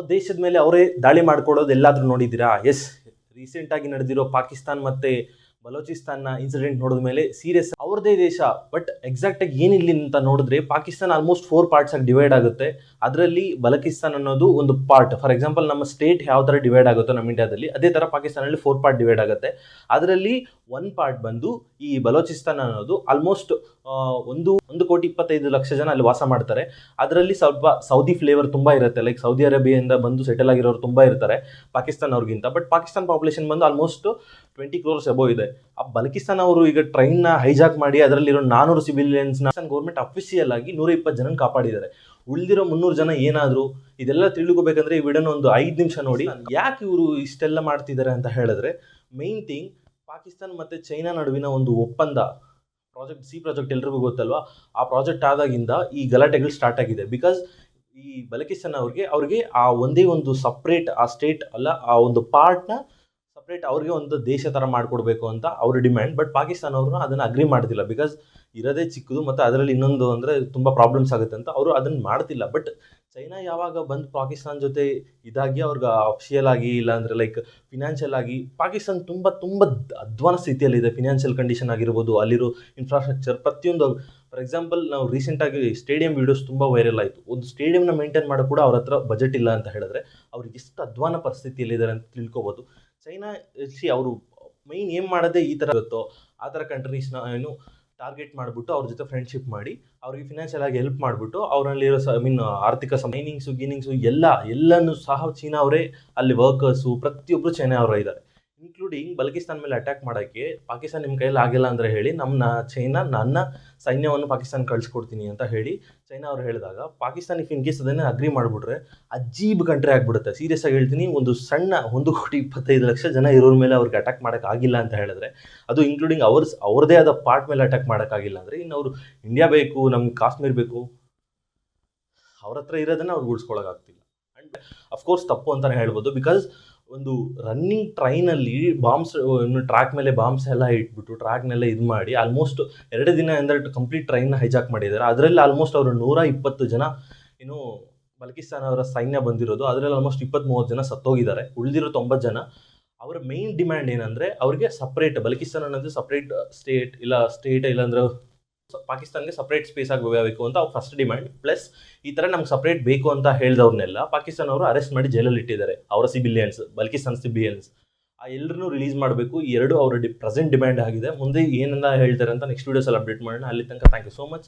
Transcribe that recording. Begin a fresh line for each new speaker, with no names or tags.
ಅವ್ರ ದೇಶದ ಮೇಲೆ ಅವರೇ ದಾಳಿ ಮಾಡ್ಕೊಳ್ಳೋದು ಎಲ್ಲಾದ್ರೂ ನೋಡಿದ್ದೀರಾ? ಎಸ್, ರೀಸೆಂಟಾಗಿ ನಡೆದಿರೋ ಪಾಕಿಸ್ತಾನ್ ಮತ್ತು ಬಲೂಚಿಸ್ತಾನ್ನ ಇನ್ಸಿಡೆಂಟ್ ನೋಡಿದ ಮೇಲೆ ಸೀರಿಯಸ್ ಅವ್ರದೇ ದೇಶ. ಬಟ್ ಎಕ್ಸಾಕ್ಟಾಗಿ ಏನಿಲ್ಲ ಅಂತ ನೋಡಿದ್ರೆ ಪಾಕಿಸ್ತಾನ ಆಲ್ಮೋಸ್ಟ್ 4 ಪಾರ್ಟ್ಸಾಗಿ ಡಿವೈಡ್ ಆಗುತ್ತೆ. ಅದರಲ್ಲಿ ಬಲೂಚಿಸ್ತಾನ್ ಅನ್ನೋದು ಒಂದು ಪಾರ್ಟ್. ಫಾರ್ ಎಕ್ಸಾಂಪಲ್ ನಮ್ಮ ಸ್ಟೇಟ್ ಯಾವ ಥರ ಡಿವೈಡ್ ಆಗುತ್ತೋ ನಮ್ಮ ಇಂಡಿಯಾದಲ್ಲಿ, ಅದೇ ಥರ ಪಾಕಿಸ್ತಾನಲ್ಲಿ 4 ಪಾರ್ಟ್ ಡಿವೈಡ್ ಆಗುತ್ತೆ. ಅದರಲ್ಲಿ 1 ಪಾರ್ಟ್ ಬಂದು ಈ ಬಲೂಚಿಸ್ತಾನ್ ಅನ್ನೋದು ಆಲ್ಮೋಸ್ಟ್ 1,25,00,000 ಜನ ಅಲ್ಲಿ ವಾಸ ಮಾಡ್ತಾರೆ. ಅದರಲ್ಲಿ ಸ್ವಲ್ಪ ಸೌದಿ ಫ್ಲೇವರ್ ತುಂಬ ಇರುತ್ತೆ. ಲೈಕ್ ಸೌದಿ ಅರೇಬಿಯಾದಿಂದ ಬಂದು ಸೆಟಲ್ ಆಗಿರೋರು ತುಂಬ ಇರ್ತಾರೆ ಪಾಕಿಸ್ತಾನ ಅವ್ರಿಗಿಂತ. ಬಟ್ ಪಾಕಿಸ್ತಾನ್ ಪಾಪ್ಯುಲೇಷನ್ ಬಂದು ಆಲ್ಮೋಸ್ಟ್ 20 crores ಅಬೋ ಇದೆ. ಆ ಬಲೂಚಿಸ್ತಾನ ಅವರು ಈಗ ಟ್ರೈನ್ನ ಹೈಜಾಕ್ ಮಾಡಿ ಅದರಲ್ಲಿರೋ 400 ಸಿವಿಲಿಯನ್ಸ್ನ ಗೌರ್ಮೆಂಟ್ ಅಫಿಷಿಯಲ್ ಆಗಿ 120 ಜನ ಕಾಪಾಡಿದ್ದಾರೆ. ಉಳಿದಿರೋ 300 ಜನ ಏನಾದರೂ ಇದೆಲ್ಲ ತಿಳ್ಕೊಬೇಕಂದ್ರೆ ಈ ವಿಡಿಯೋನ ಒಂದು 5 ನಿಮಿಷ ನೋಡಿ. ಯಾಕೆ ಇವರು ಇಷ್ಟೆಲ್ಲ ಮಾಡ್ತಿದ್ದಾರೆ ಅಂತ ಹೇಳಿದ್ರೆ, ಮೇನ್ ಥಿಂಗ್ ಪಾಕಿಸ್ತಾನ ಮತ್ತು ಚೈನಾ ನಡುವಿನ ಒಂದು ಒಪ್ಪಂದ ಪ್ರಾಜೆಕ್ಟ್ ಎಲ್ರಿಗೂ ಗೊತ್ತಲ್ವಾ? ಆ ಪ್ರಾಜೆಕ್ಟ್ ಆದಾಗಿಂದ ಈ ಗಲಾಟೆಗಳು ಸ್ಟಾರ್ಟ್ ಆಗಿದೆ. ಬಿಕಾಸ್ ಈ ಬಲೂಚಿಸ್ತಾನ ಅವ್ರಿಗೆ ಆ ಒಂದೇ ಒಂದು ಸಪ್ರೇಟ್, ಆ ಸ್ಟೇಟ್ ಅಲ್ಲ, ಆ ಒಂದು ಪಾರ್ಟ್ನ ಸಪ್ರೇಟ್ ಅವ್ರಿಗೆ ಒಂದು ದೇಶ ಥರ ಮಾಡಿಕೊಡ್ಬೇಕು ಅಂತ ಅವ್ರ ಡಿಮ್ಯಾಂಡ್. ಬಟ್ ಪಾಕಿಸ್ತಾನ ಅವರು ಅದನ್ನು ಅಗ್ರಿ ಮಾಡ್ತಿಲ್ಲ. ಬಿಕಾಸ್ ಇರೋದೇ ಚಿಕ್ಕದು ಮತ್ತು ಅದರಲ್ಲಿ ಇನ್ನೊಂದು ಅಂದರೆ ತುಂಬ ಪ್ರಾಬ್ಲಮ್ಸ್ ಆಗುತ್ತೆ ಅಂತ ಅವರು ಅದನ್ನು ಮಾಡ್ತಿಲ್ಲ. ಬಟ್ ಚೈನಾ ಯಾವಾಗ ಬಂದು ಪಾಕಿಸ್ತಾನ ಜೊತೆ ಇದಾಗಿ ಅವ್ರಿಗೆ ಅಫಿಷಿಯಲ್ ಆಗಿ, ಇಲ್ಲಾಂದರೆ ಲೈಕ್ ಫಿನಾನ್ಷಿಯಲ್ ಆಗಿ ಪಾಕಿಸ್ತಾನ ತುಂಬ ಅಧ್ವಾನ ಸ್ಥಿತಿಯಲ್ಲಿದೆ. ಫಿನಾನ್ಷಿಯಲ್ ಕಂಡೀಷನ್ ಆಗಿರ್ಬೋದು, ಅಲ್ಲಿರೋ ಇನ್ಫ್ರಾಸ್ಟ್ರಕ್ಚರ್ ಪ್ರತಿಯೊಂದು. ಫಾರ್ ಎಕ್ಸಾಂಪಲ್ ನಾವು ರೀಸೆಂಟಾಗಿ ಸ್ಟೇಡಿಯಂ ವೀಡಿಯೋಸ್ ತುಂಬ ವೈರಲ್ ಆಯಿತು. ಒಂದು ಸ್ಟೇಡಿಯಂನ ಮೇಂಟೈನ್ ಮಾಡೋ ಕೂಡ ಅವ್ರ ಹತ್ರ ಬಜೆಟ್ ಇಲ್ಲ ಅಂತ ಹೇಳಿದ್ರೆ ಅವ್ರಿಗೆ ಎಷ್ಟು ಅಧ್ವಾನ ಪರಿಸ್ಥಿತಿಯಲ್ಲಿದ್ದಾರೆ ಅಂತ ತಿಳ್ಕೊಬೋದು. ಚೈನಾ ಅವರು ಮೈನ್ ಏನು ಮಾಡೋದೇ ಈ ಥರ ಗೊತ್ತೋ ಆ ಥರ ಕಂಟ್ರೀಸ್ನ ಟಾರ್ಗೆಟ್ ಮಾಡಿಬಿಟ್ಟು ಅವ್ರ ಜೊತೆ ಫ್ರೆಂಡ್ಶಿಪ್ ಮಾಡಿ ಅವ್ರಿಗೆ ಫಿನಾನ್ಷಿಯಲ್ ಆಗಿ ಹೆಲ್ಪ್ ಮಾಡಿಬಿಟ್ಟು ಅವರಲ್ಲಿರೋ ಆರ್ಥಿಕ ಮೈನಿಂಗ್ಸು ಎಲ್ಲನೂ ಸಹ ಚೀನಾ ಅವರೇ, ಅಲ್ಲಿ ವರ್ಕರ್ಸು ಪ್ರತಿಯೊಬ್ಬರು ಚೈನಾ ಅವರೇ ಇದ್ದಾರೆ. ಇನ್ಕ್ಲೂಡಿಂಗ್ ಬಲೂಚಿಸ್ತಾನ ಮೇಲೆ ಅಟ್ಯಾಕ್ ಮಾಡೋಕ್ಕೆ ಪಾಕಿಸ್ತಾನ ನಿಮ್ಮ ಕೈಯಲ್ಲಿ ಆಗಿಲ್ಲ ಅಂದರೆ ಹೇಳಿ, ಚೈನಾ ನನ್ನ ಸೈನ್ಯವನ್ನು ಪಾಕಿಸ್ತಾನ ಕಳಿಸ್ಕೊಡ್ತೀನಿ ಅಂತ ಹೇಳಿ ಚೈನಾ ಅವ್ರು ಹೇಳಿದಾಗ, ಪಾಕಿಸ್ತಾನಕ್ಕೆ ಇನ್ ಕೇಸ್ ಅದನ್ನೇ ಅಗ್ರಿ ಮಾಡಿಬಿಟ್ರೆ ಅಜೀಬ್ ಕಂಟ್ರಿ ಆಗಿಬಿಡುತ್ತೆ. ಸೀರಿಯಸ್ ಆಗಿ ಹೇಳ್ತೀನಿ, ಒಂದು ಸಣ್ಣ 1,25,00,000 ಜನ ಇರೋರ ಮೇಲೆ ಅವ್ರಿಗೆ ಅಟ್ಯಾಕ್ ಮಾಡೋಕ್ಕಾಗಿಲ್ಲ ಅಂತ ಹೇಳಿದ್ರೆ, ಅದು ಇನ್ಕ್ಲೂಡಿಂಗ್ ಅವ್ರದ್ದೇ ಆದ ಪಾರ್ಟ್ ಮೇಲೆ ಅಟ್ಯಾಕ್ ಮಾಡೋಕ್ಕಾಗಿಲ್ಲ ಅಂದರೆ, ಇನ್ನು ಅವರು ಇಂಡಿಯಾ ಬೇಕು, ನಮ್ಗೆ ಕಾಶ್ಮೀರ್ ಬೇಕು, ಅವ್ರ ಹತ್ರ ಇರೋದನ್ನು ಅವ್ರು ಉಳಿಸ್ಕೊಳ್ಳೋಕ್ಕಾಗ್ತಿಲ್ಲ. ಆ್ಯಂಡ್ ಅಫ್ಕೋರ್ಸ್ ತಪ್ಪು ಅಂತಲೇ ಹೇಳ್ಬೋದು. ಬಿಕಾಸ್ ಒಂದು ರನ್ನಿಂಗ್ ಟ್ರೈನಲ್ಲಿ ಬಾಂಬ್ಸ್, ಟ್ರ್ಯಾಕ್ ಮೇಲೆ ಬಾಂಬ್ಸ್ ಎಲ್ಲ ಇಟ್ಬಿಟ್ಟು ಟ್ರ್ಯಾಕ್ನೆಲ್ಲ ಇದು ಮಾಡಿ ಆಲ್ಮೋಸ್ಟ್ 2 ದಿನ ಅಂದರೆ ಕಂಪ್ಲೀಟ್ ಟ್ರೈನ್ನ ಹೈಜಾಕ್ ಮಾಡಿದ್ದಾರೆ. ಅದರಲ್ಲಿ ಆಲ್ಮೋಸ್ಟ್ ಅವರು 120 ಜನ ಬಲೂಚಿಸ್ತಾನ ಅವರ ಸೈನ್ಯ ಬಂದಿರೋದು. ಅದರಲ್ಲಿ ಆಲ್ಮೋಸ್ಟ್ 20-30 ಜನ ಸತ್ತೋಗಿದ್ದಾರೆ. ಉಳಿದಿರೋ 90 ಜನ. ಅವರ ಮೇನ್ ಡಿಮ್ಯಾಂಡ್ ಏನಂದರೆ, ಅವ್ರಿಗೆ ಸಪ್ರೇಟ್ ಬಲೂಚಿಸ್ತಾನ ಅನ್ನೋದು ಸಪ್ರೇಟ್ ಸ್ಟೇಟ್ ಇಲ್ಲಾಂದ್ರೆ ಪಾಕಿಸ್ತಾನ್ಗೆ ಸಪ್ರೇಟ್ ಸ್ಪೇಸ್ ಆಗಬೇಕು ಅಂತ ಅವ್ರ ಫಸ್ಟ್ ಡಿಮ್ಯಾಂಡ್. ಪ್ಲಸ್ ಈ ಥರ ನಮ್ಗೆ ಸಪ್ರೇಟ್ ಬೇಕು ಅಂತ ಹೇಳಿದವ್ರನ್ನೆಲ್ಲ ಪಾಕಿಸ್ತಾನ ಅವರು ಅರೆಸ್ಟ್ ಮಾಡಿ ಜೈಲಲ್ಲಿ ಇಟ್ಟಿದ್ದಾರೆ. ಅವರ ಸಿವಿಲಿಯನ್ಸ್, ಬಲೂಚಿಸ್ತಾನ್ ಸಿವಿಲಿಯನ್ಸ್ ಆ ಎಲ್ಲರನ್ನೂ ರಿಲೀಸ್ ಮಾಡಬೇಕು. ಈ 2 ಅವರ ಪ್ರೆಸೆಂಟ್ ಡಿಮ್ಯಾಂಡ್ ಆಗಿದೆ. ಮುಂದೆ ಏನನ್ನ ಹೇಳ್ತಾರೆ ಅಂತ ನೆಕ್ಸ್ಟ್ ವೀಡಿಯೋಸಲ್ಲಿ ಅಪ್ಡೇಟ್ ಮಾಡೋಣ. ಅಲ್ಲಿ ತನಕ ಥ್ಯಾಂಕ್ ಯು ಸೋ ಮಚ್.